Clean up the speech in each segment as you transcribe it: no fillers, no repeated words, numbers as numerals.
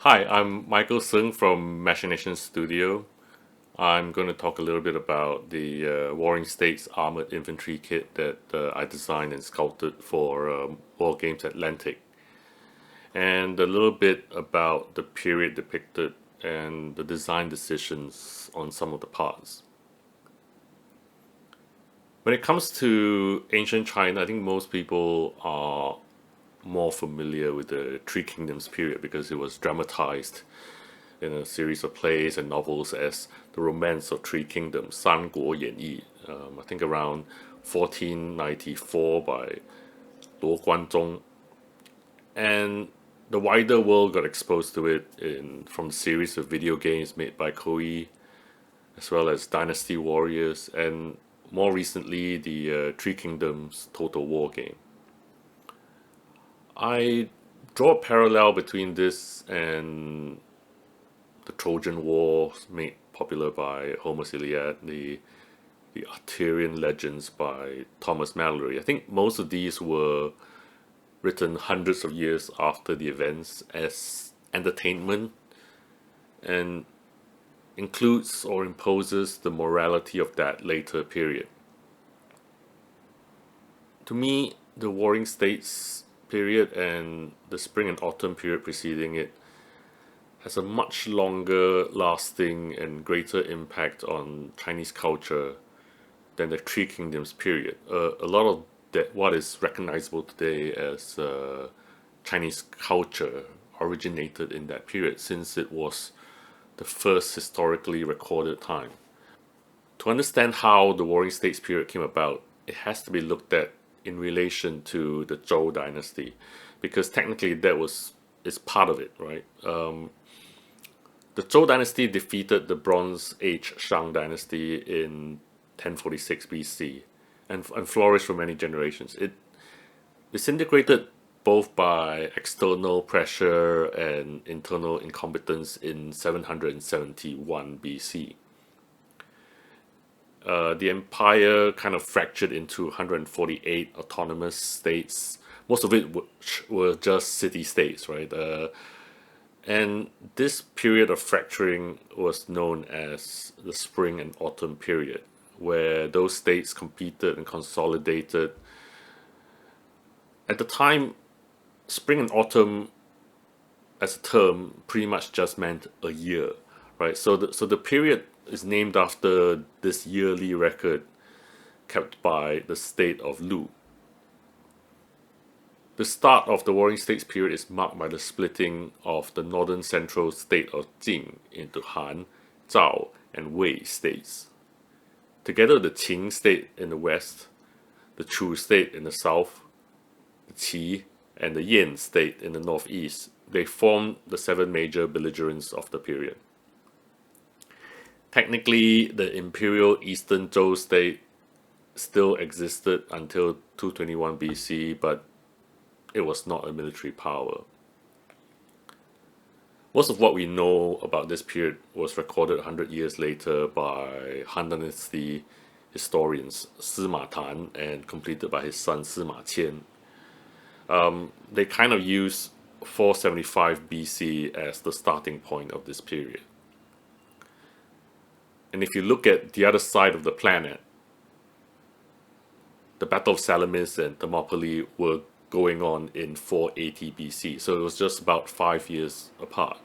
Hi, I'm Michael Sung from Machination Studio. I'm going to talk a little bit about the Warring States Armored Infantry kit that I designed and sculpted for Wargames Atlantic, and a little bit about the period depicted and the design decisions on some of the parts. When it comes to ancient China, I think most people are more familiar with the Three Kingdoms period because it was dramatized in a series of plays and novels as the Romance of Three Kingdoms, 三国演义, I think around 1494 by Luo Guanzhong. And the wider world got exposed to it from the series of video games made by Koei, as well as Dynasty Warriors, and more recently the Three Kingdoms Total War game. I draw a parallel between this and the Trojan War made popular by Homer's Iliad, the Arthurian legends by Thomas Malory. I think most of these were written hundreds of years after the events as entertainment and includes or imposes the morality of that later period. To me, the Warring States period and the spring and autumn period preceding it has a much longer lasting and greater impact on Chinese culture than the Three Kingdoms period. A lot of that, what is recognizable today as Chinese culture, originated in that period since it was the first historically recorded time. To understand how the Warring States period came about, it has to be looked at in relation to the Zhou Dynasty, because technically that is part of it, right? The Zhou Dynasty defeated the Bronze Age Shang Dynasty in 1046 BC and flourished for many generations. It disintegrated both by external pressure and internal incompetence in 771 BC. The empire kind of fractured into 148 autonomous states, most of it which were just city-states, right? And this period of fracturing was known as the Spring and Autumn period, where those states competed and consolidated. At the time, Spring and Autumn as a term pretty much just meant a year, right? So the period is named after this yearly record kept by the state of Lu. The start of the Warring States period is marked by the splitting of the northern central state of Jing into Han, Zhao, and Wei states. Together, the Qin state in the west, the Chu state in the south, the Qi and the Yan state in the northeast, they formed the seven major belligerents of the period. Technically, the imperial Eastern Zhou state still existed until 221 BC, but it was not a military power. Most of what we know about this period was recorded 100 years later by Han Dynasty historians Sima Tan and completed by his son Sima Qian. They kind of use 475 BC as the starting point of this period. And if you look at the other side of the planet, the Battle of Salamis and Thermopylae were going on in 480 BC, so it was just about 5 years apart.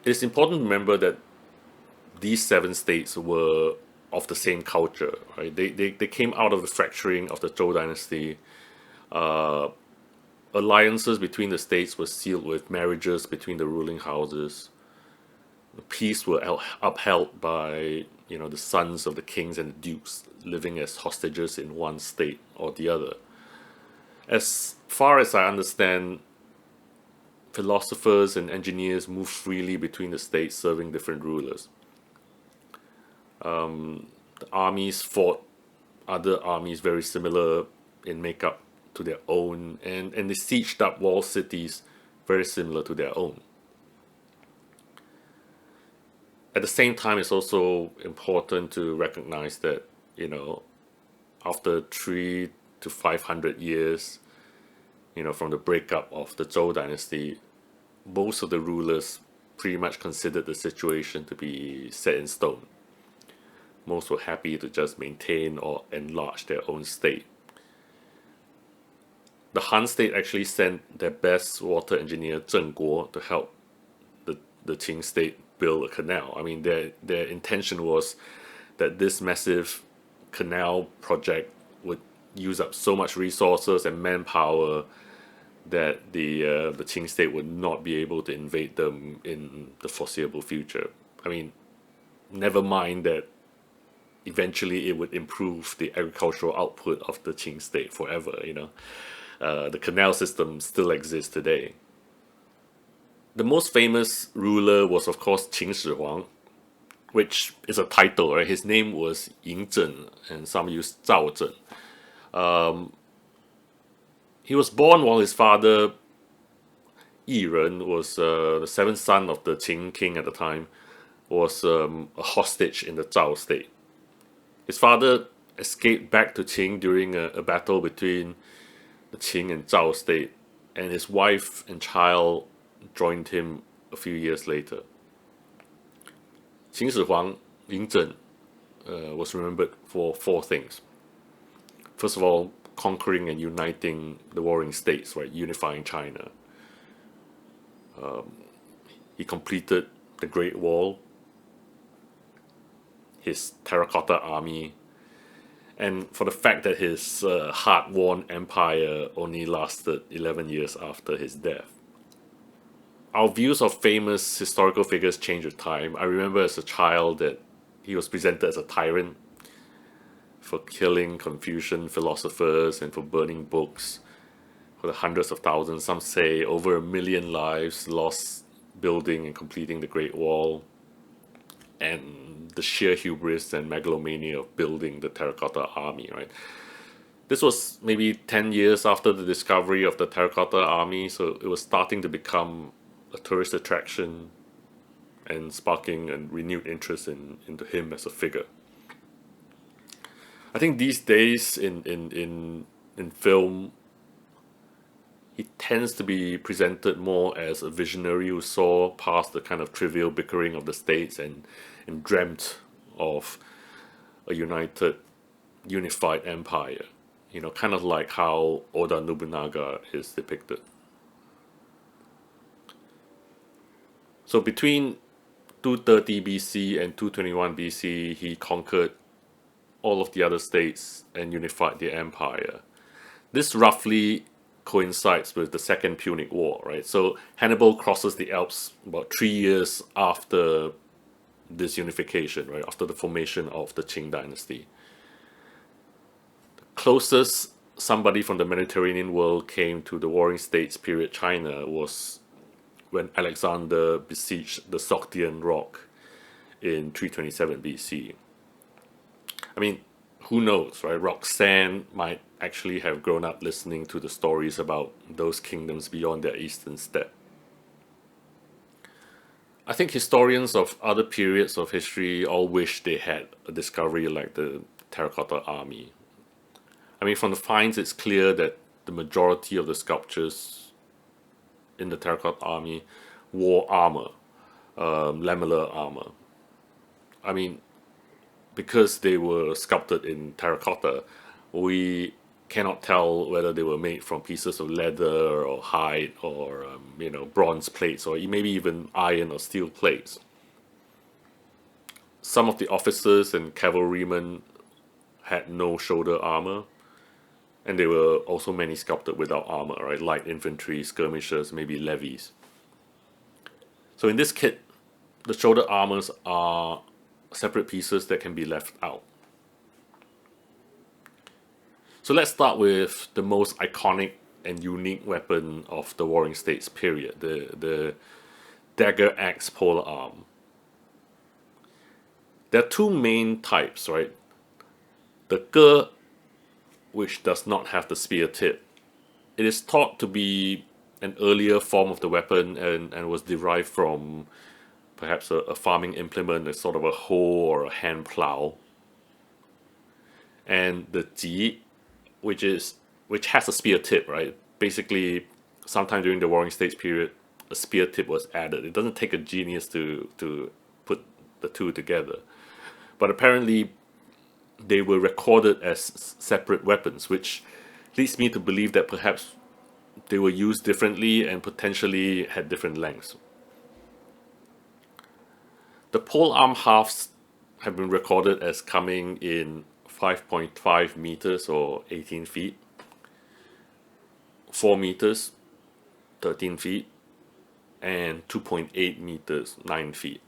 It's important to remember that these seven states were of the same culture, right? They came out of the fracturing of the Zhou Dynasty. Alliances between the states were sealed with marriages between the ruling houses. The peace were upheld by the sons of the kings and the dukes living as hostages in one state or the other. As far as I understand, philosophers and engineers moved freely between the states serving different rulers. The armies fought other armies very similar in makeup to their own, and they sieged up walled cities very similar to their own. At the same time, it's also important to recognize that, after 300 to 500 years, from the breakup of the Zhou Dynasty, most of the rulers pretty much considered the situation to be set in stone. Most were happy to just maintain or enlarge their own state. The Han state actually sent their best water engineer Zheng Guo to help the Qing state build a canal. I mean, their intention was that this massive canal project would use up so much resources and manpower that the Qing state would not be able to invade them in the foreseeable future. I mean, never mind that eventually it would improve the agricultural output of the Qing state forever, The canal system still exists today. The most famous ruler was, of course, Qin Shi Huang, which is a title, right? His name was Ying Zheng, and some use Zhao Zhen. He was born while his father, Yi Ren, was the seventh son of the Qing king at the time, was a hostage in the Zhao state. His father escaped back to Qing during a battle between the Qing and Zhao state, and his wife and child joined him a few years later. Qin Shi Huang, Ying Zheng, was remembered for four things. First of all, conquering and uniting the warring states, right? Unifying China. He completed the Great Wall, his Terracotta Army, and for the fact that his hard-won empire only lasted 11 years after his death. Our views of famous historical figures change with time. I remember as a child that he was presented as a tyrant for killing Confucian philosophers and for burning books, for the hundreds of thousands, some say over 1 million lives lost building and completing the Great Wall, and the sheer hubris and megalomania of building the Terracotta Army, right? This was maybe 10 years after the discovery of the Terracotta Army, so it was starting to become a tourist attraction and sparking a renewed interest into him as a figure. I think these days in film, he tends to be presented more as a visionary who saw past the kind of trivial bickering of the states and dreamt of a unified empire. Kind of like how Oda Nobunaga is depicted. So between 230 BC and 221 BC, he conquered all of the other states and unified the empire. This roughly coincides with the Second Punic War, right? So Hannibal crosses the Alps about 3 years after this unification, right? After the formation of the Qing dynasty. The closest somebody from the Mediterranean world came to the Warring States period China was when Alexander besieged the Sogdian Rock in 327 BC. I mean, who knows, right? Roxanne might actually have grown up listening to the stories about those kingdoms beyond their eastern steppe. I think historians of other periods of history all wish they had a discovery like the Terracotta Army. I mean, from the finds, it's clear that the majority of the sculptures in the Terracotta Army wore armor, lamellar armor. I mean, because they were sculpted in terracotta, we cannot tell whether they were made from pieces of leather or hide or bronze plates or maybe even iron or steel plates. Some of the officers and cavalrymen had no shoulder armor, and there were also many sculpted without armor, right? Light infantry, skirmishers, maybe levies. So in this kit, the shoulder armors are separate pieces that can be left out. So let's start with the most iconic and unique weapon of the Warring States period, the Dagger-axe polearm. There are two main types, right? The Ge, which does not have the spear tip. It is thought to be an earlier form of the weapon and was derived from perhaps a farming implement, a sort of a hoe or a hand plow. And the Ji, which has a spear tip, right? basically, sometime during the Warring States period, a spear tip was added. It doesn't take a genius to put the two together. But apparently, they were recorded as separate weapons, which leads me to believe that perhaps they were used differently and potentially had different lengths. The polearm halves have been recorded as coming in 5.5 meters or 18 feet, 4 meters, 13 feet, and 2.8 meters, 9 feet.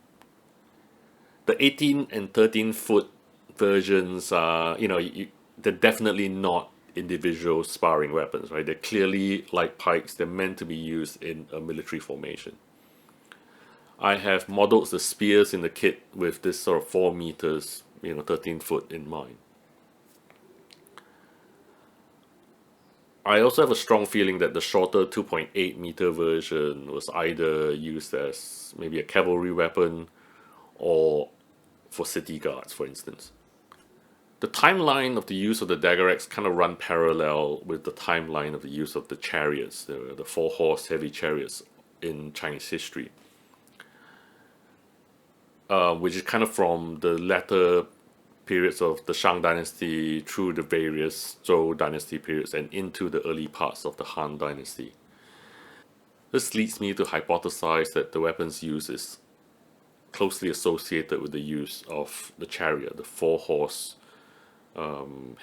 The 18 and 13 foot versions are, they're definitely not individual sparring weapons, right? They're clearly like pikes. They're meant to be used in a military formation. I have modeled the spears in the kit with this sort of 4 meters, 13 foot in mind. I also have a strong feeling that the shorter 2.8 meter version was either used as maybe a cavalry weapon or for city guards, for instance. The timeline of the use of the Dagger-axe kind of run parallel with the timeline of the use of the chariots, the 4-horse heavy chariots in Chinese history, which is kind of from the latter periods of the Shang Dynasty through the various Zhou Dynasty periods and into the early parts of the Han Dynasty. This leads me to hypothesize that the weapons used is closely associated with the use of the chariot, the 4-horse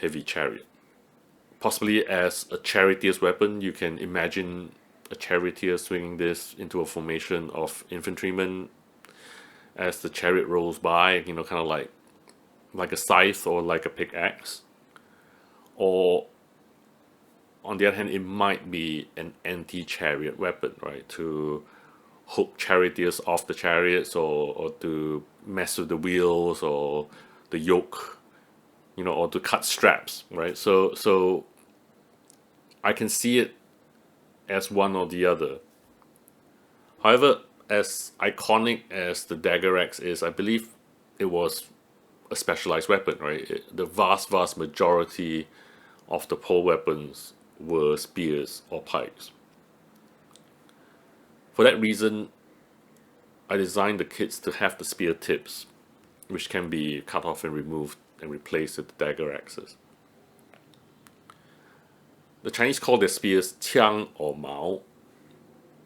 heavy chariot. Possibly as a charioteer's weapon, you can imagine a charioteer swinging this into a formation of infantrymen as the chariot rolls by, kind of like a scythe or like a pickaxe. Or on the other hand, it might be an anti-chariot weapon, right? To hook charioteers off the chariots or to mess with the wheels or the yoke, or to cut straps, right? So I can see it as one or the other. However, as iconic as the Dagger-axe is, I believe it was a specialized weapon, right? The vast majority of the pole weapons were spears or pikes. For that reason, I designed the kits to have the spear tips, which can be cut off and removed and replaced with the Dagger-axes. The Chinese call their spears Qiang or Mao.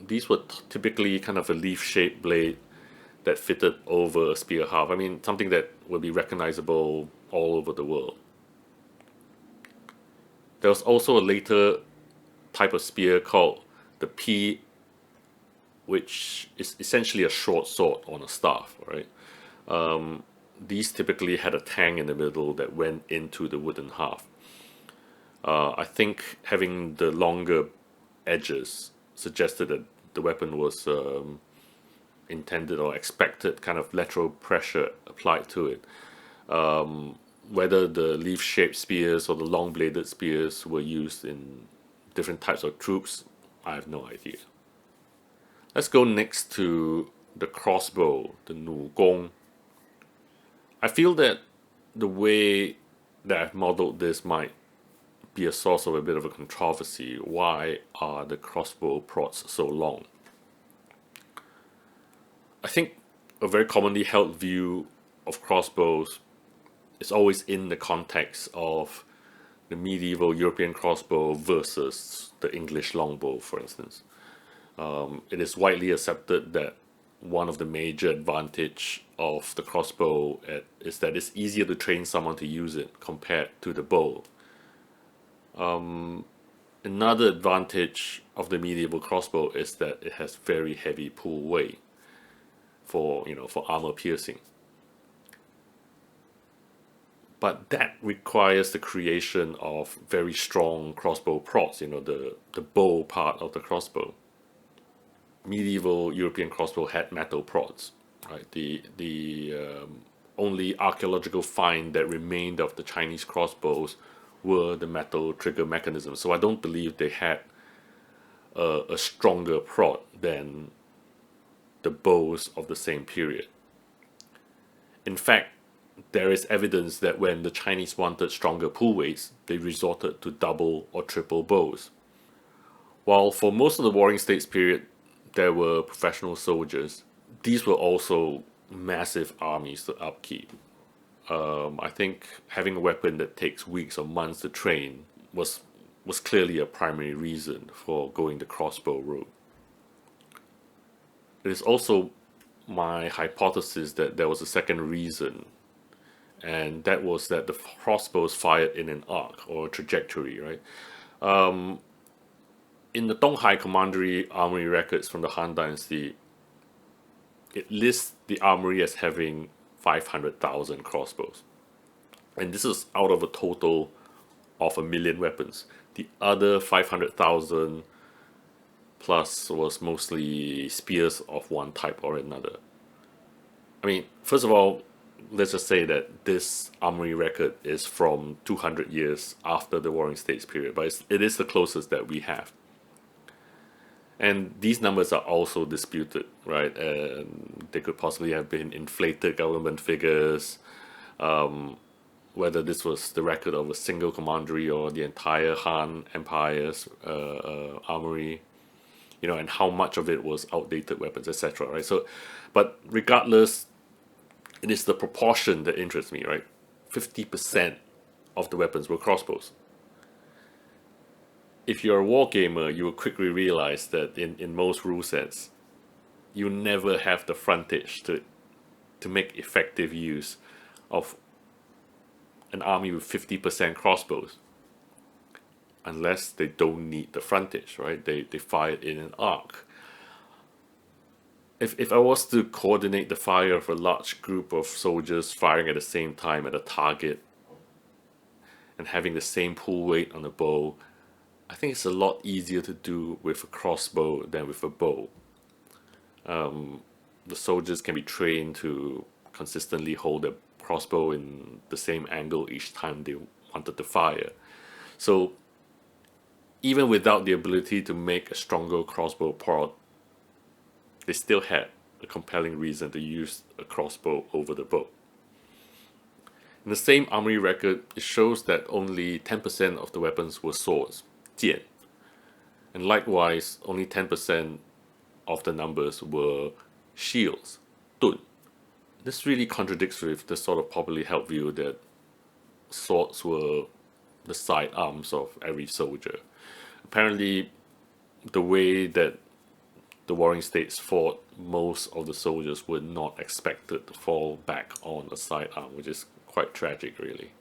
These were typically kind of a leaf-shaped blade that fitted over a spear half. I mean, something that would be recognizable all over the world. There was also a later type of spear called the Pi, which is essentially a short sword on a staff, right? These typically had a tang in the middle that went into the wooden half. I think having the longer edges suggested that the weapon was intended or expected kind of lateral pressure applied to it. Whether the leaf-shaped spears or the long-bladed spears were used in different types of troops, I have no idea. Let's go next to the crossbow, the Nu Gong. I feel that the way that I've modeled this might be a source of a bit of a controversy. Why are the crossbow prods so long? I think a very commonly held view of crossbows is always in the context of the medieval European crossbow versus the English longbow, for instance. It is widely accepted that one of the major advantage of the crossbow is that it's easier to train someone to use it compared to the bow. Another advantage of the medieval crossbow is that it has very heavy pull weight for armor piercing. But that requires the creation of very strong crossbow prods, the bow part of the crossbow. Medieval European crossbow had metal prods, right? The only archaeological find that remained of the Chinese crossbows were the metal trigger mechanisms. So I don't believe they had a stronger prod than the bows of the same period. In fact, there is evidence that when the Chinese wanted stronger pull weights, they resorted to double or triple bows. While for most of the Warring States period, there were professional soldiers, these were also massive armies to upkeep. I think having a weapon that takes weeks or months to train was clearly a primary reason for going the crossbow route. It is also my hypothesis that there was a second reason, and that was that the crossbows fired in an arc or trajectory, right? In the Donghai Commandery armory records from the Han Dynasty, it lists the armory as having 500,000 crossbows. And this is out of a total of 1,000,000 weapons. The other 500,000 plus was mostly spears of one type or another. I mean, first of all, let's just say that this armory record is from 200 years after the Warring States period, but it is the closest that we have. And these numbers are also disputed, right? They could possibly have been inflated government figures, whether this was the record of a single commandery or the entire Han Empire's armory, and how much of it was outdated weapons, etc. Right? So, but regardless, it is the proportion that interests me, right? 50% of the weapons were crossbows. If you're a wargamer, you will quickly realize that in most rule sets, you never have the frontage to make effective use of an army with 50% crossbows. Unless they don't need the frontage, right? They fire in an arc. If I was to coordinate the fire of a large group of soldiers firing at the same time at a target and having the same pull weight on the bow, I think it's a lot easier to do with a crossbow than with a bow. The soldiers can be trained to consistently hold their crossbow in the same angle each time they wanted to fire. So even without the ability to make a stronger crossbow port, they still had a compelling reason to use a crossbow over the bow. In the same armory record, it shows that only 10% of the weapons were swords, 剑. And likewise, only 10% of the numbers were shields, 盾. This really contradicts with the sort of popularly held view that swords were the sidearms of every soldier. Apparently, the way that the Warring States fought, most of the soldiers were not expected to fall back on a sidearm, which is quite tragic, really.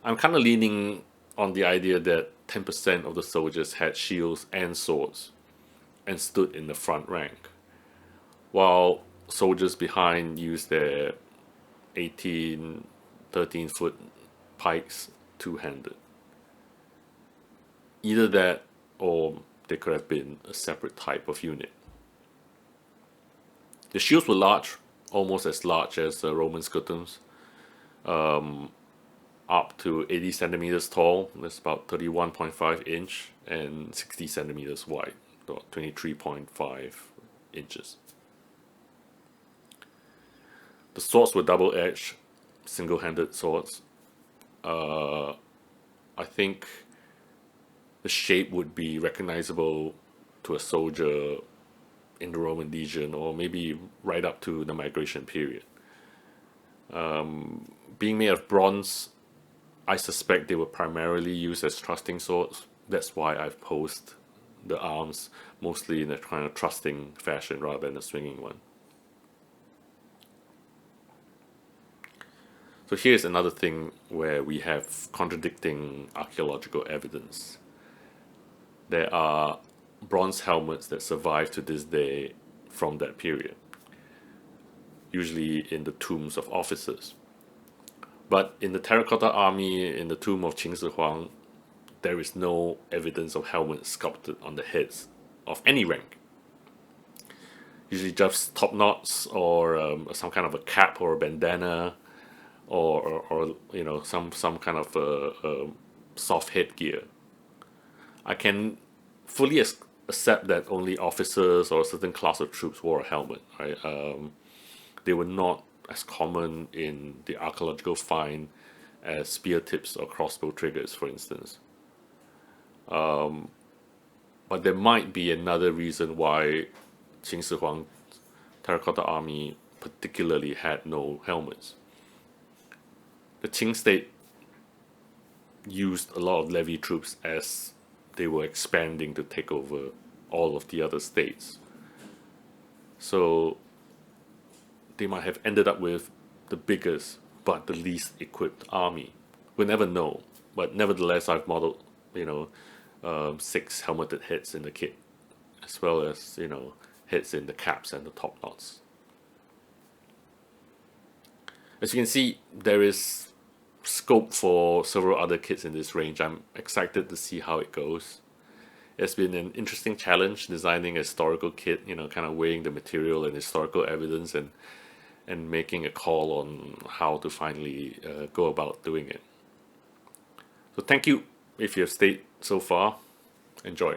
I'm kind of leaning on the idea that 10% of the soldiers had shields and swords and stood in the front rank, while soldiers behind used their 13-foot pikes two-handed. Either that, or they could have been a separate type of unit. The shields were large, almost as large as Roman scutums, up to 80 centimeters tall. That's about 31.5 inch and 60 centimeters wide, about 23.5 inches. The swords were double-edged, single-handed swords. I think the shape would be recognizable to a soldier in the Roman legion, or maybe right up to the migration period. Being made of bronze, I suspect they were primarily used as thrusting swords. That's why I've posed the arms mostly in a kind of thrusting fashion rather than a swinging one. So here's another thing where we have contradicting archaeological evidence. There are bronze helmets that survive to this day from that period, usually in the tombs of officers. But in the Terracotta Army, in the tomb of Qin Shi Huang, there is no evidence of helmets sculpted on the heads of any rank. Usually just top knots or some kind of a cap or a bandana, or some kind of soft headgear. I can fully accept that only officers or a certain class of troops wore a helmet, right? They were not as common in the archaeological find as spear tips or crossbow triggers, for instance. But there might be another reason why Qin Shi Huang Terracotta Army particularly had no helmets. The Qing state used a lot of levy troops as they were expanding to take over all of the other states. So they might have ended up with the biggest but the least equipped army. We'll never know, but nevertheless, I've modeled, 6 helmeted heads in the kit, as well as, heads in the caps and the top knots. As you can see, there is scope for several other kits in this range. I'm excited to see how it goes. It's been an interesting challenge designing a historical kit, kind of weighing the material and historical evidence and making a call on how to finally go about doing it. So thank you if you have stayed so far. Enjoy.